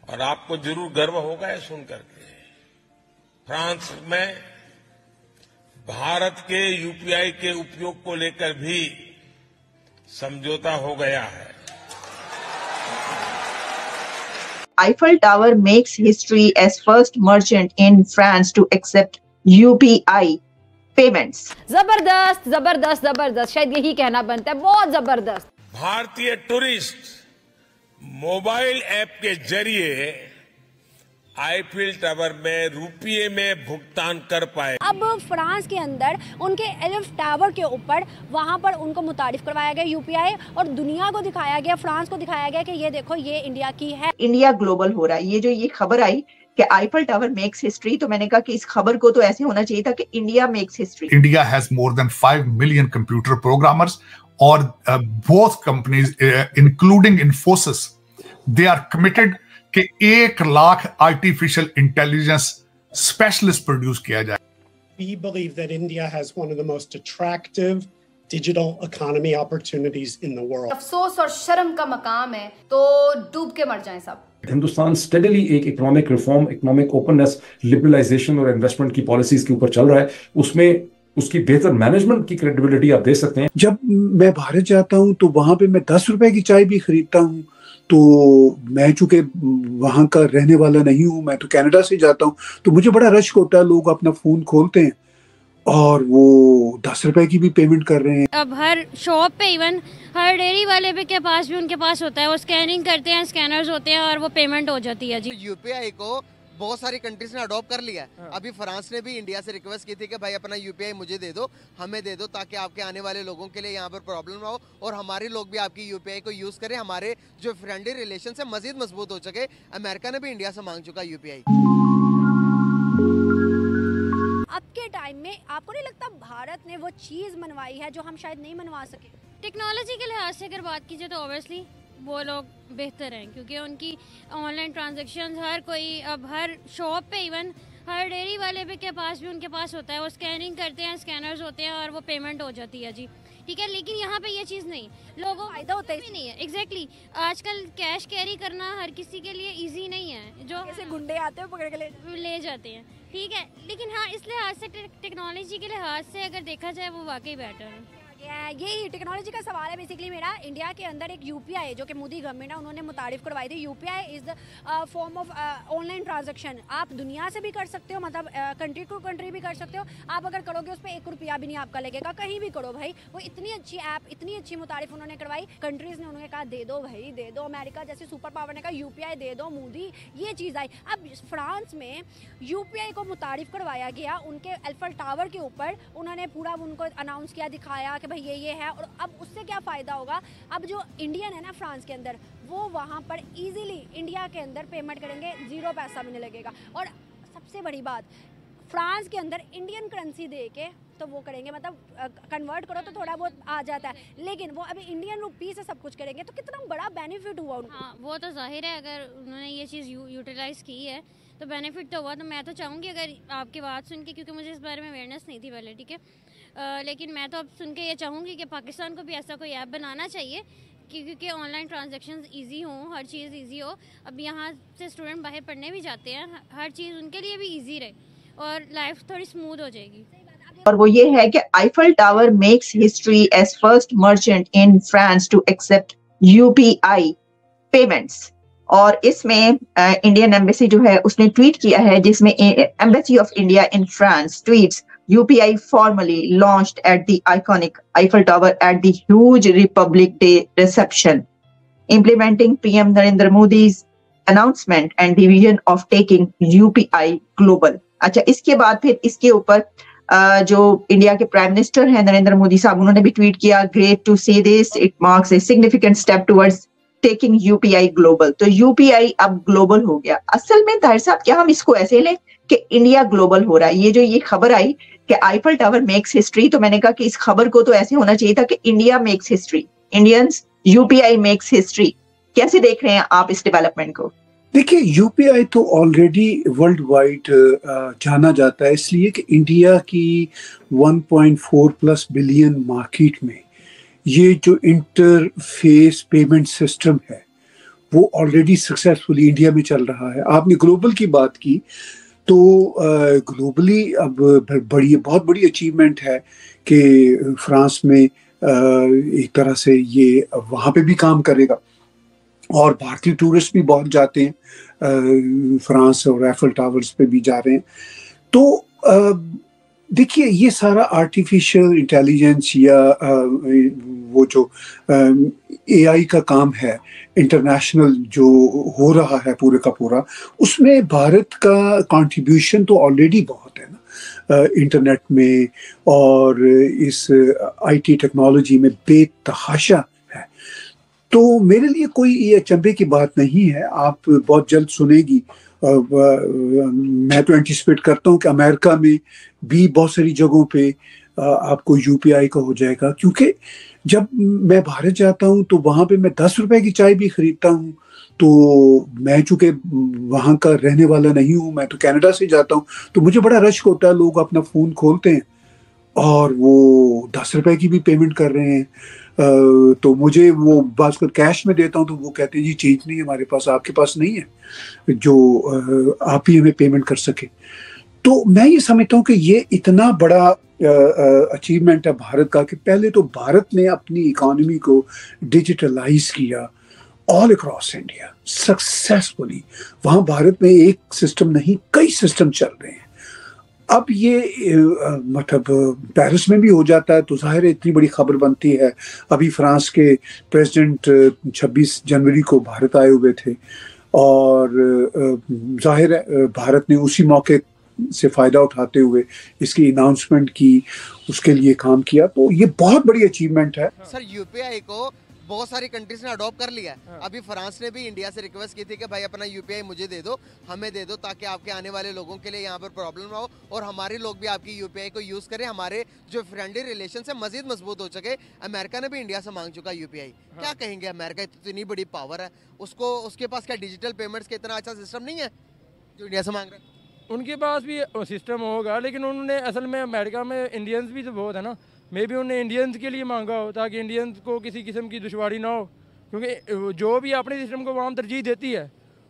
और आपको जरूर गर्व होगा ये सुन करके, फ्रांस में भारत के यूपीआई के उपयोग को लेकर भी समझौता हो गया है। Eiffel Tower makes history as first merchant in France to accept UPI payments. जबरदस्त जबरदस्त जबरदस्त, शायद यही कहना बनता है, बहुत जबरदस्त। भारतीय टूरिस्ट मोबाइल ऐप के जरिए आईफिल टावर में रुपये में भुगतान कर पाए। अब फ्रांस के अंदर उनके एलिफ टावर के ऊपर वहां पर उनको मुतारिफ करवाया गया यूपीआई, और दुनिया को दिखाया गया, फ्रांस को दिखाया गया कि ये देखो ये इंडिया की है। इंडिया ग्लोबल हो रहा है। ये खबर आई कि आईफिल टावर मेक्स हिस्ट्री, तो मैंने कहा कि इस खबर को तो ऐसे होना चाहिए था कि India makes history. India has more than 5 million computer programmers और both companies including Infosys, they are committed कि 1 lakh artificial intelligence specialist produce किया जाए। We believe that India has one of the most attractive digital economy opportunities in the world. अफसोस और शर्म का मकाम है तो डूब के मर जाएं सब। हिंदुस्तान स्टेडली एक economic reform, economic openness, liberalisation और इन्वेस्टमेंट की पॉलिसीज के ऊपर चल रहा है। उसमें उसकी बेहतर मैनेजमेंट की क्रेडिबिलिटी आप दे सकते हैं। जब मैं भारत जाता हूं तो वहां पे मैं 10 रुपए की चाय भी खरीदता हूं, तो मैं चूंकि वहां का रहने वाला नहीं हूं, मैं तो कनाडा से जाता हूं, तो मुझे बड़ा रश होता है। लोग अपना फोन खोलते हैं और वो 10 रुपए की भी पेमेंट कर रहे हैं। अब हर शॉप पे, इवन हर डेयरी वाले पे के पास भी उनके पास होता है, वो स्कैनिंग करते हैं, स्कैनर्स होते हैं और वो पेमेंट हो जाती है। जी, यूपीआई को बहुत सारी कंट्रीज ने अडॉप्ट कर लिया है। अभी फ्रांस ने भी इंडिया से रिक्वेस्ट की थी कि भाई अपना यूपीआई मुझे दे दो, हमें दे दो, ताकि आपके आने वाले लोगों के लिए यहाँ पर प्रॉब्लम ना हो और हमारे लोग भी आपकी यूपीआई को यूज करें, हमारे जो फ्रेंडली रिलेशन है मजीद मजबूत हो सके। अमेरिका ने भी इंडिया से मांग चुका यूपीआई। अब के टाइम में आपको नहीं लगता भारत ने वो चीज मनवाई है जो हम शायद नहीं मनवा सके? टेक्नोलॉजी के लिहाज से अगर बात कीजिए तो ऑब्वियसली वो लोग बेहतर हैं, क्योंकि उनकी ऑनलाइन ट्रांजैक्शंस हर कोई, अब हर शॉप पे, इवन हर डेयरी वाले पे के पास भी उनके पास होता है, वो स्कैनिंग करते हैं, स्कैनर्स होते हैं और वो पेमेंट हो जाती है। जी ठीक है, लेकिन यहाँ पे ये चीज़ नहीं, लोगों को फायदा होता है नहीं है। एग्जैक्टली, आजकल कैश कैरी करना हर किसी के लिए इजी नहीं है, जो ऐसे गुंडे आते हैं पकड़ के ले जाते हैं, ठीक है। लेकिन हाँ, इस लिहाज से टेक्नोलॉजी के लिहाज से अगर देखा जाए वो वाकई बेटर है। यही टेक्नोलॉजी का सवाल है बेसिकली मेरा। इंडिया के अंदर एक यूपीआई जो कि मोदी गवर्नमेंट है उन्होंने मुतारिफ करवाई थी। UPI is the form of online transaction. आप दुनिया से भी कर सकते हो, मतलब कंट्री टू कंट्री भी कर सकते हो। आप अगर करोगे उस पर 1 रुपया भी नहीं आपका लगेगा, कहीं भी करो भाई। वो इतनी अच्छी ऐप, इतनी अच्छी मुतारिफ उन्होंने करवाई। कंट्रीज ने उन्होंने कहा दे दो भाई, दे दो। अमेरिका जैसे सुपर पावर ने कहा यूपीआई दे दो मोदी, ये चीज़ आई। अब फ्रांस में यूपीआई को मुतारिफ करवाया गया, उनके एलिफल टावर के ऊपर उन्होंने पूरा उनको अनाउंस किया, दिखाया कि भाई ये है। और अब उससे क्या फ़ायदा होगा? अब जो इंडियन है ना फ्रांस के अंदर, वो वहाँ पर इजीली इंडिया के अंदर पेमेंट करेंगे, 0 पैसा भी नहीं लगेगा। और सबसे बड़ी बात, फ्रांस के अंदर इंडियन करेंसी दे के तो वो करेंगे, मतलब कन्वर्ट करो तो थोड़ा बहुत आ जाता है, लेकिन वो अभी इंडियन रुपी से सब कुछ करेंगे, तो कितना बड़ा बेनिफिट हुआ उनको। हाँ, वो तो जाहिर है, अगर उन्होंने ये चीज़ यूटिलाइज़ की है तो बेनिफिट तो हुआ। तो मैं तो चाहूँगी, अगर आपकी बात सुन के, क्योंकि मुझे इस बारे में अवेयरनेस नहीं थी पहले, ठीक है, लेकिन मैं तो अब सुन के ये चाहूँगी कि पाकिस्तान को भी ऐसा कोई ऐप बनाना चाहिए क्योंकि ऑनलाइन ट्रांजैक्शंस इजी हों, हर चीज़ इजी हो। अब यहाँ से स्टूडेंट बाहर पढ़ने भी जाते हैं, हर चीज़ उनके लिए भी इजी रहे और लाइफ थोड़ी स्मूथ हो जाएगी। और वो ये है कि Eiffel Tower makes history as first merchant in France to accept UPI payments. और इसमें इंडियन एम्बेसी जो है उसने ट्वीट किया है, जिसमें embassy of India in France tweets UPI formally launched at the iconic Eiffel Tower at the huge Republic Day reception, implementing PM Narendra Modi's announcement and the vision of taking UPI global. अच्छा, इसके बाद फिर इसके ऊपर जो India के prime minister हैं नरेंद्र मोदी साहब, उन्होंने भी ट्वीट किया, great to see this, it marks a significant step towards taking UPI global. तो UPI अब ग्लोबल हो गया। असल में ताहिर साहब, क्या हम इसको ऐसे लें कि इंडिया ग्लोबल हो रहा है? ये खबर आई कि आईफिल टावर मेक्स हिस्ट्री, तो मैंने कहा कि इस खबर को तो ऐसे होना चाहिए था कि India makes history, Indians UPI makes history. कैसे देख रहे हैं आप इस डेवलपमेंट को? देखिए, यूपीआई तो ऑलरेडी वर्ल्ड वाइड जाना जाता है, इसलिए कि इंडिया की 1.4+ बिलियन मार्केट में ये जो इंटरफेस पेमेंट सिस्टम है वो ऑलरेडी सक्सेसफुली इंडिया में चल रहा है। आपने ग्लोबल की बात की, तो ग्लोबली अब बहुत बड़ी अचीवमेंट है कि फ्रांस में एक तरह से ये वहाँ पे भी काम करेगा और भारतीय टूरिस्ट भी बहुत जाते हैं फ्रांस, और एफिल टावर्स पे भी जा रहे हैं। तो देखिए, ये सारा आर्टिफिशियल इंटेलिजेंस या वो जो एआई का काम है इंटरनेशनल जो हो रहा है पूरे का पूरा, उसमें भारत का कंट्रीब्यूशन तो ऑलरेडी बहुत है ना, इंटरनेट में और इस आईटी टेक्नोलॉजी में बेतहाशा है। तो मेरे लिए कोई ये अचंभे की बात नहीं है, आप बहुत जल्द सुनेगी। मैं तो एंटिसिपेट करता हूँ कि अमेरिका में भी बहुत सारी जगहों पे आपको यूपीआई का हो जाएगा, क्योंकि जब मैं भारत जाता हूँ तो वहाँ पे मैं 10 रुपए की चाय भी खरीदता हूँ। तो मैं चूंकि वहाँ का रहने वाला नहीं हूँ, मैं तो कनाडा से जाता हूँ, तो मुझे बड़ा रश होता है, लोग अपना फ़ोन खोलते हैं और वो 10 रुपए की भी पेमेंट कर रहे हैं। तो मुझे वो बाज़ कैश में देता हूँ तो वो कहते हैं जी चेंज नहीं है हमारे पास, आपके पास नहीं है जो आप ही हमें पेमेंट कर सके। तो मैं ये समझता हूँ कि ये इतना बड़ा अचीवमेंट है भारत का कि पहले तो भारत ने अपनी इकोनॉमी को डिजिटलाइज किया ऑल अक्रॉस इंडिया सक्सेसफुली। वहाँ भारत में एक सिस्टम नहीं, कई सिस्टम चल रहे हैं। अब ये मतलब पेरिस में भी हो जाता है तो जाहिर है इतनी बड़ी खबर बनती है। अभी फ्रांस के प्रेसिडेंट 26 जनवरी को भारत आए हुए थे और जाहिर है भारत ने उसी मौके से फ़ायदा उठाते हुए इसकी अनाउंसमेंट की, उसके लिए काम किया। तो ये बहुत बड़ी अचीवमेंट है। सर, यूपीआई को बहुत सारी कंट्रीज ने अडॉप्ट कर लिया है। अभी फ्रांस ने भी इंडिया से रिक्वेस्ट की थी कि भाई अपना यूपीआई मुझे दे दो, हमें दे दो, ताकि आपके आने वाले लोगों के लिए यहाँ पर प्रॉब्लम ना हो और हमारे लोग भी आपकी यूपीआई को यूज़ करें, हमारे जो फ्रेंडली रिलेशन है मजीद मजबूत हो सके। अमेरिका ने भी इंडिया से मांग चुका यूपीआई। क्या कहेंगे, अमेरिका इतनी बड़ी पावर है, उसके पास क्या डिजिटल पेमेंट्स का इतना अच्छा सिस्टम नहीं है जो इंडिया से मांग रहा है? उनके पास भी सिस्टम होगा, लेकिन उन्होंने असल में अमेरिका में इंडियंस भी तो बहुत है ना, मे भी उन्होंने इंडियंस के लिए मांगा हो ताकि इंडियंस को किसी किस्म की दुश्वारी ना हो, क्योंकि जो भी अपने सिस्टम को वहाँ तरजीह देती है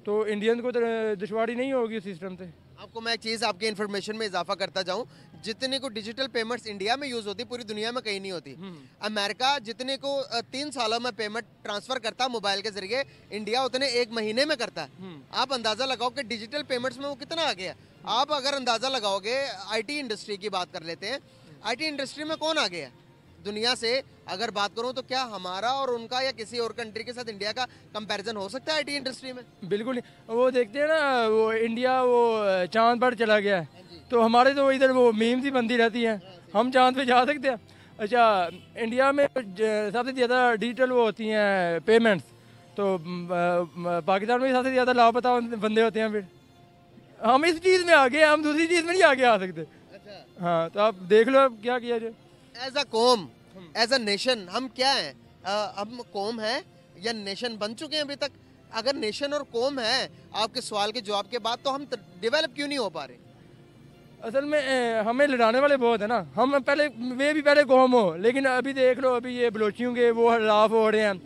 तो इंडियंस को दुश्वारी नहीं होगी उस सिस्टम से। आपको मैं एक चीज़ आपके इन्फॉर्मेशन में इजाफा करता जाऊं, जितने को डिजिटल पेमेंट्स इंडिया में यूज़ होती पूरी दुनिया में कहीं नहीं होती। अमेरिका जितने को 3 सालों में पेमेंट ट्रांसफ़र करता मोबाइल के जरिए, इंडिया उतने 1 महीने में करता है। आप अंदाज़ा लगाओ कि डिजिटल पेमेंट्स में वो कितना आ गया। आप अगर अंदाज़ा लगाओगे, आईटी इंडस्ट्री की बात कर लेते हैं, आईटी इंडस्ट्री में कौन आ गया दुनिया से अगर बात करूं तो क्या हमारा और उनका या किसी और कंट्री के साथ इंडिया का कंपैरिजन हो सकता है आईटी इंडस्ट्री में? बिल्कुल नहीं। वो देखते हैं ना, वो इंडिया वो चांद पर चला गया है, तो हमारे तो इधर वो मीम्स ही बनती रहती हैं, हम चांद पे जा सकते हैं। अच्छा, इंडिया में सबसे ज़्यादा डिजिटल वो होती हैं पेमेंट्स, तो पाकिस्तान में सबसे ज़्यादा लापता बंदे होते हैं। फिर हम इस चीज़ में आगे, हम दूसरी चीज़ में नहीं आगे आ सकते। हाँ, तो आप देख लो अब क्या किया जाए। एज अ कौम, एज अ नेशन हम क्या हैं? हम कौम है या नेशन बन चुके हैं अभी तक? अगर नेशन और कौम है, आपके सवाल के जवाब के बाद, तो हम डेवलप क्यों नहीं हो पा रहे? असल में हमें लड़ाने वाले बहुत है ना, हम पहले वे भी पहले कौम हो, लेकिन अभी देख लो अभी ये बलोचियों के वो हलाफ हो रहे हैं।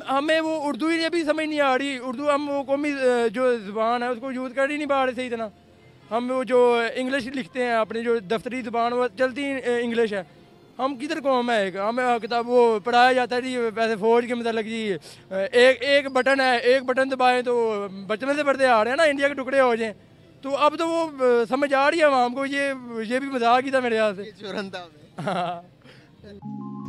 हमें वो उर्दू ही अभी समझ नहीं आ रही। उर्दू हम वो कौमी जो ज़ुबान है उसको यूज़ कर ही नहीं पा रहे सही तरह। हम वो जो इंग्लिश लिखते हैं, अपनी जो दफ्तरी ज़ुबान वो चलती इंग्लिश है। हम किधर कौम है? हमें किताब वो पढ़ाया जाता है जी वैसे फौज के मतलब जी एक बटन है, एक बटन दबाएं तो बचपन से पढ़ते आ रहे हैं ना, इंडिया के टुकड़े हो जाएं। तो अब तो वो समझ आ रही है वहाँ हमको, ये भी मजाक ही था मेरे ख्याल से। हाँ।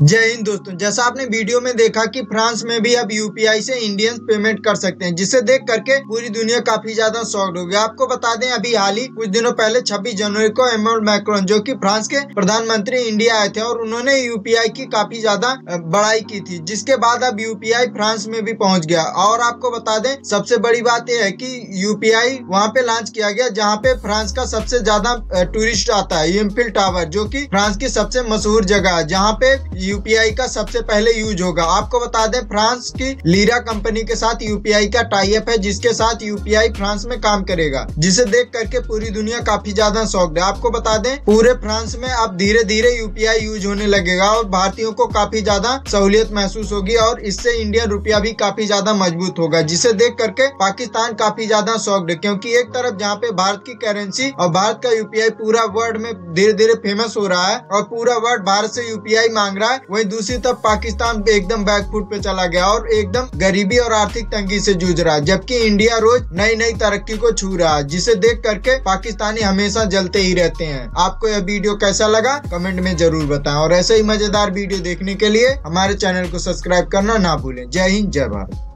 जय हिंद दोस्तों, जैसा आपने वीडियो में देखा कि फ्रांस में भी अब यूपीआई से इंडियंस पेमेंट कर सकते हैं, जिसे देख करके पूरी दुनिया काफी ज्यादा शॉक्ड हो गया। आपको बता दें, अभी हाल ही कुछ दिनों पहले 26 जनवरी को इमैनुअल मैक्रोन, जो कि फ्रांस के प्रधानमंत्री, इंडिया आए थे और उन्होंने यूपीआई की काफी ज्यादा बड़ाई की थी, जिसके बाद अब यूपीआई फ्रांस में भी पहुँच गया। और आपको बता दें, सबसे बड़ी बात यह है की यूपीआई वहाँ पे लॉन्च किया गया जहाँ पे फ्रांस का सबसे ज्यादा टूरिस्ट आता है, एफिल टावर, जो की फ्रांस की सबसे मशहूर जगह है, जहाँ पे यूपीआई का सबसे पहले यूज होगा। आपको बता दें फ्रांस की लीरा कंपनी के साथ यूपीआई का टाई अप है, जिसके साथ यूपीआई फ्रांस में काम करेगा, जिसे देख करके पूरी दुनिया काफी ज्यादा शॉक्ड है। आपको बता दें पूरे फ्रांस में अब धीरे धीरे यूपीआई यूज होने लगेगा और भारतीयों को काफी ज्यादा सहूलियत महसूस होगी और इससे इंडियन रुपया भी काफी ज्यादा मजबूत होगा, जिसे देख करके पाकिस्तान काफी ज्यादा शॉक्ड है। क्योंकि एक तरफ जहाँ पे भारत की करेंसी और भारत का यूपीआई पूरा वर्ल्ड में धीरे धीरे फेमस हो रहा है और पूरा वर्ल्ड भारत से यूपीआई मांग रहा है, वहीं दूसरी तरफ पाकिस्तान एकदम बैकफुट पे चला गया और एकदम गरीबी और आर्थिक तंगी से जूझ रहा है, जबकि इंडिया रोज नई नई तरक्की को छू रहा है, जिसे देख करके पाकिस्तानी हमेशा जलते ही रहते हैं। आपको यह वीडियो कैसा लगा कमेंट में जरूर बताएं और ऐसे ही मजेदार वीडियो देखने के लिए हमारे चैनल को सब्सक्राइब करना ना भूलें। जय हिंद, जय भारत।